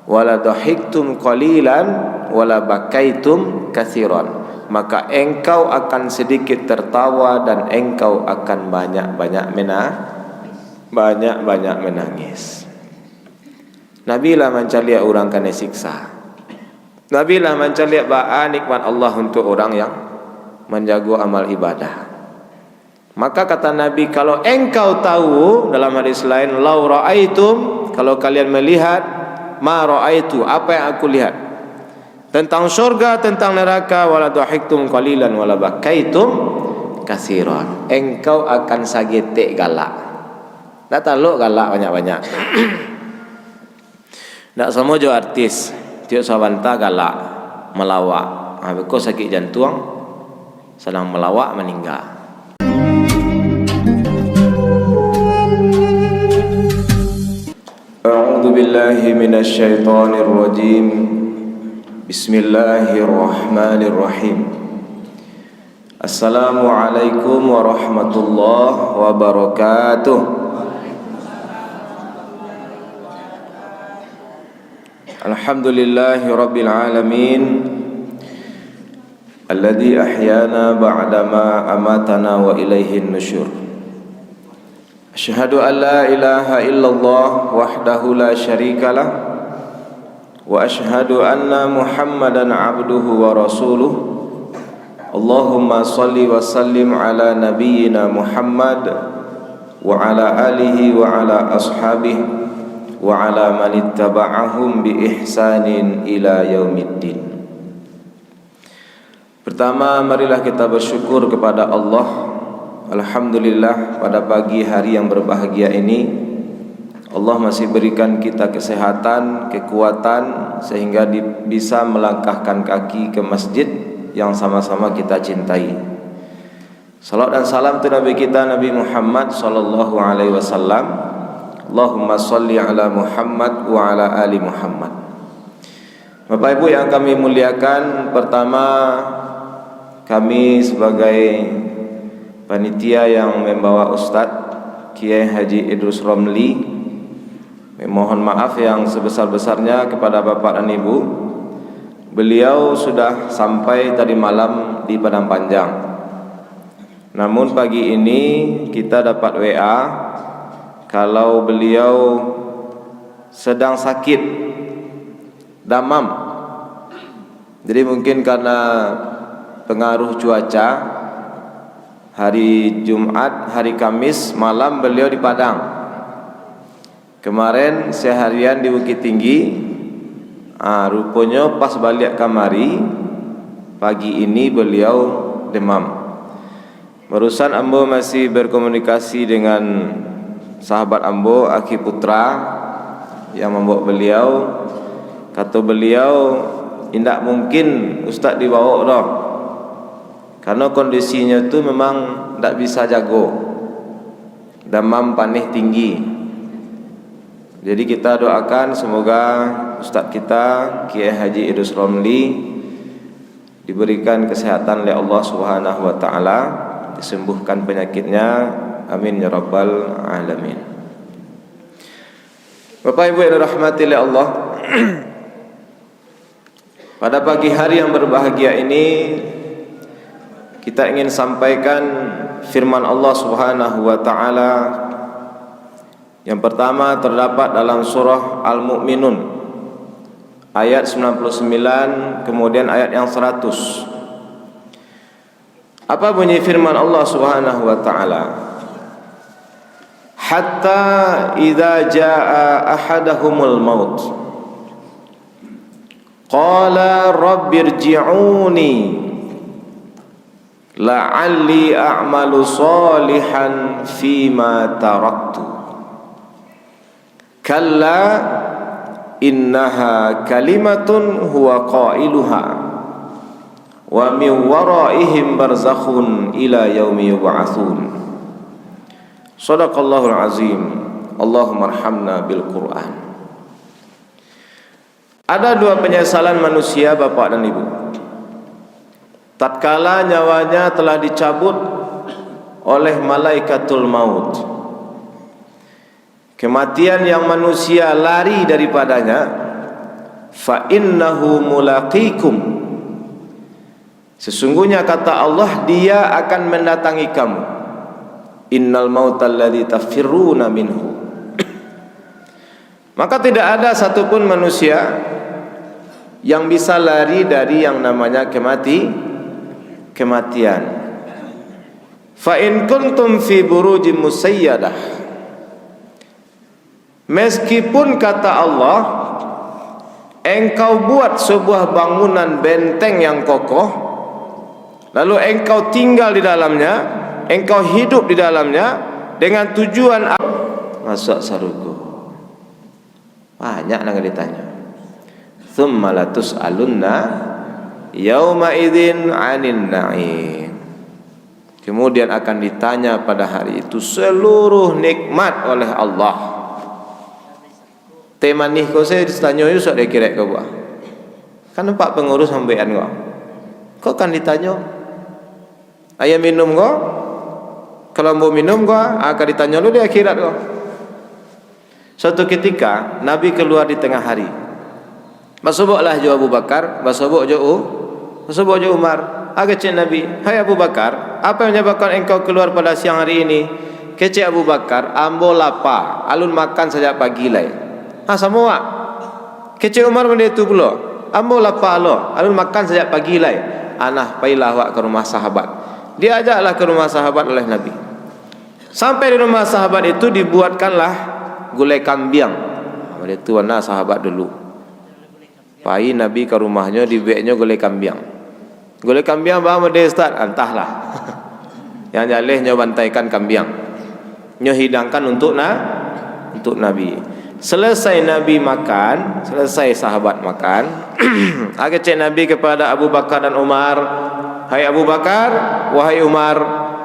wala dhahiktum qalilan wala bakaitum katsiran, maka engkau akan sedikit tertawa dan engkau akan banyak-banyak menangis. Nabi lah mencari orang kena siksa. Nabi lah mencari nikmat Allah untuk orang yang menjaga amal ibadah. Maka kata Nabi, kalau engkau tahu, dalam hadis lain, lau ra'aitum, kalau kalian melihat, ma ra'aitu, apa yang aku lihat tentang syurga, tentang neraka, wala dhahiktum qalilan wala bakaitum katsiran, engkau akan sagetek galak. Tak taluk galak banyak-banyak. Tak semua jo artis tiok sawanta galak melawak. Beko sakit jantung sedang melawak meninggal. A'udzu billahi minasy syaithanir rajim. Bismillahirrahmanirrahim. Assalamualaikum warahmatullahi wabarakatuh. Alhamdulillahi rabbil alamin, alladzi ahyana ba'dama amatana wa ilaihin nusyur. Asyhadu an la ilaha illallah wahdahu la syarikalah, wa asyhadu anna Muhammadan abduhu wa rasuluh. Allahumma salli wa sallim ala nabiyyina Muhammad wa ala alihi wa ala ashabihi wa ala man ittaba'ahum bi ihsanin ila yaumiddin. Pertama, marilah kita bersyukur kepada Allah. Alhamdulillah, pada pagi hari yang berbahagia ini Allah masih berikan kita kesehatan, kekuatan, sehingga bisa melangkahkan kaki ke masjid yang sama-sama kita cintai. Salat dan salam tu Nabi kita, Nabi Muhammad sallallahu alaihi wasallam. Allahumma salli ala Muhammad wa ala ali Muhammad. Bapak Ibu yang kami muliakan, pertama kami sebagai panitia yang membawa Ustaz Kiai Haji Idrus Romli memohon maaf yang sebesar-besarnya kepada Bapak dan Ibu. Beliau sudah sampai tadi malam di Padang Panjang. Namun pagi ini kita dapat WA kalau beliau sedang sakit demam. Jadi mungkin karena pengaruh cuaca, hari Jumat, hari Kamis malam beliau di Padang. Kemarin seharian di Bukit Tinggi. Rupanya pas balik kamari pagi ini beliau demam. Barusan ambo masih berkomunikasi dengan sahabat ambo Aki Putra yang membawa beliau. Kata beliau, tidak mungkin Ustaz dibawa dah, karena kondisinya tu memang tak bisa jago, demam panih tinggi. Jadi kita doakan semoga Ustaz kita Kiai Haji Idrus Romli diberikan kesehatan oleh Allah Subhanahu wa taala, disembuhkan penyakitnya. Amin ya rabbal alamin. Bapak Ibu yang dirahmati oleh Allah, pada pagi hari yang berbahagia ini kita ingin sampaikan firman Allah Subhanahu wa taala. Yang pertama terdapat dalam surah Al-Mu'minun ayat 99, kemudian ayat yang 100. Apa bunyi firman Allah Subhanahu wa taala? Hatta idza jaa ahadahumul maut qala rabbirji'uni la'alli a'malu salihan fima taraktu kalla innaha kalimatun huwa qailuha wa min waraihim barzakhun ila yaumi yub'atsun. Shadaqallahul azim. Allahumma arhamna bil Quran. Ada dua penyesalan manusia, Bapak dan Ibu. Tatkala nyawanya telah dicabut oleh malaikatul maut, kematian yang manusia lari daripadanya, fa innahu mulaqikum. Sesungguhnya kata Allah, dia akan mendatangi kamu. Innal mautal ladzi tafirruna minhu. Maka tidak ada satupun manusia yang bisa lari dari yang namanya kematian. Fa in kuntum fi burujin musayyadah. Meskipun kata Allah, engkau buat sebuah bangunan benteng yang kokoh, lalu engkau tinggal di dalamnya, engkau hidup di dalamnya dengan tujuan masuk surga. Banyak nak ditanya. Tsumma latus'alunna yauma idzin 'anin na'im. Kemudian akan ditanya pada hari itu seluruh nikmat oleh Allah. Tema ni kau saya ditanya itu sok dekirek kau buat. Kan nampak pengurus sampean kau. Kau kan ditanya. Ayam minum kau. Kalau mau minum kau akan ditanya lu di akhirat kau. Suatu ketika Nabi keluar di tengah hari. Masubuklah jo Abu Bakar, masubuk jo Umar. Kecek Nabi, hai Abu Bakar, apa yang menyebabkan engkau keluar pada siang hari ini? Kecek Abu Bakar, ambo lapar, alun makan sejak pagi lai. Semua. Kecek Umar benda itu pula. Ambo lapar lo, alun makan sejak pagi lai. Anah pailah wak ke rumah sahabat. Diajaklah ke rumah sahabat oleh Nabi. Sampai di rumah sahabat itu dibuatkanlah gulai kambing. Benda itu warna sahabat dulu. Pai Nabi ke rumahnya dibuatnya gulai kambing. Gulai kambing bahawa dia Ustaz? Entahlah. Yang jaleh nyo bantaikan kambing. Nyo hidangkan untuk Nabi. Selesai Nabi makan, selesai sahabat makan, cek Nabi kepada Abu Bakar dan Umar, hai Abu Bakar, wahai Umar,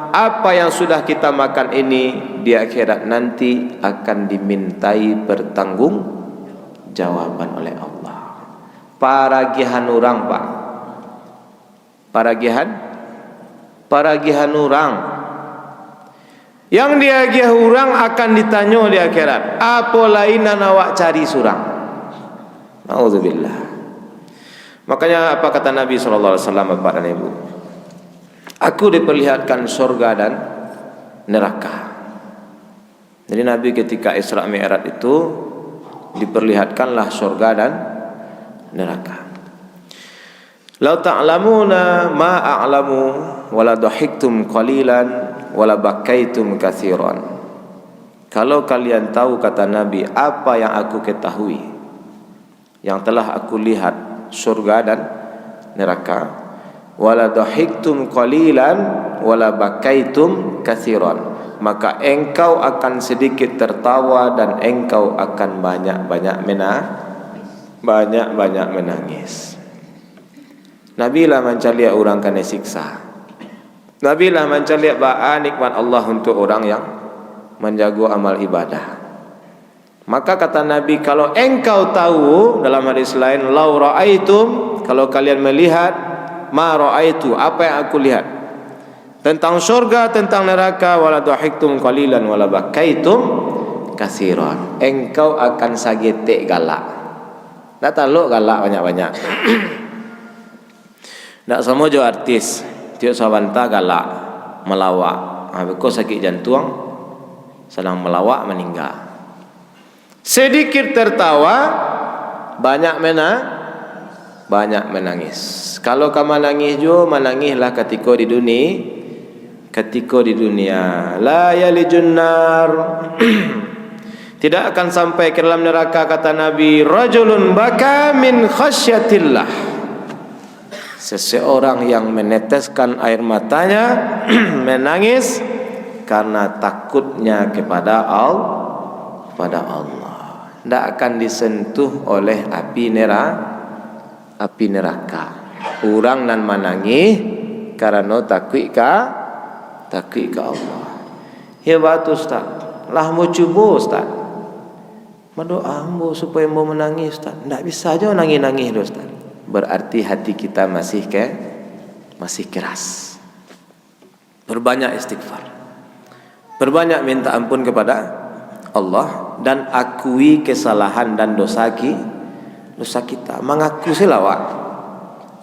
apa yang sudah kita makan ini di akhirat nanti akan dimintai pertanggungjawaban oleh Allah. Paragihan orang, Pak. Paragihan orang. Yang diagih orang akan ditanya di akhirat, apa lainan awak cari surang? Nauzubillah. Makanya apa kata Nabi sallallahu alaihi wasallam, Bapak dan Ibu? Aku diperlihatkan surga dan neraka. Jadi Nabi ketika Isra Mi'raj itu diperlihatkanlah surga dan neraka. Lau ta'lamuna ma a'lamu wala dhahiktum qalilan wala bakaitum katsiran. Kalau kalian tahu, kata Nabi, apa yang aku ketahui, yang telah aku lihat surga dan neraka, wala dhahiktum qalilan wala bakaitum katsiran, maka engkau akan sedikit tertawa dan engkau akan banyak-banyak menangis. Nabi lah mencari orang kena siksa. Nabi lah mencari nikmat Allah untuk orang yang menjaga amal ibadah. Maka kata Nabi, kalau engkau tahu, dalam hadis lain, lau ra'aitum, kalau kalian melihat, ma ra'aitu, apa yang aku lihat tentang surga, tentang neraka, wala dhahiktum qalilan wala bakaitum katsiran, engkau akan sagetek galak. Tak taluk galak banyak-banyak. Tak semua jo artis tiok sawanta galak melawak. Kau sakit jantung, sedang melawak meninggal. Sedikit tertawa, banyak menangis. Kalau kamu menangis jo, menangislah ketika di dunia. La yalijun nar. Tidak akan sampai ke dalam neraka, kata Nabi, rajulun baka min khasyatillah. Seseorang yang meneteskan air matanya menangis karena takutnya kepada Allah. Tidak akan disentuh oleh api neraka. Orang nan menangis karena takut ke Allah. Hebat Ustaz. Lah mau cuba Ustaz. Berdoa ambo supaya mau menangis Ustaz. Tidak bisa aja nangis-nangis Ustaz. Berarti hati kita masih keras. Berbanyak istighfar, berbanyak minta ampun kepada Allah, dan akui kesalahan dan dosa kita, mengaku selawat.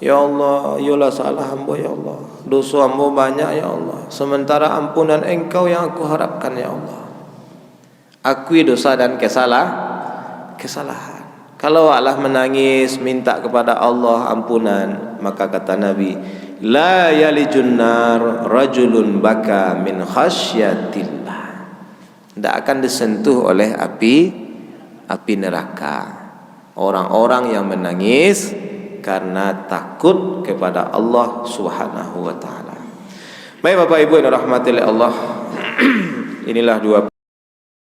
Ya Allah, yalah salah hamba ya Allah, dosa hamba banyak ya Allah, sementara ampunan Engkau yang aku harapkan ya Allah. Akui dosa dan kesalahan. Kalau Allah menangis minta kepada Allah ampunan, maka kata Nabi, la yalijun nar rajulun baka min khasyatillah. Tidak akan disentuh oleh api neraka orang-orang yang menangis karena takut kepada Allah Subhanahu wa taala. Baik Bapak Ibu yang dirahmati oleh Allah, inilah dua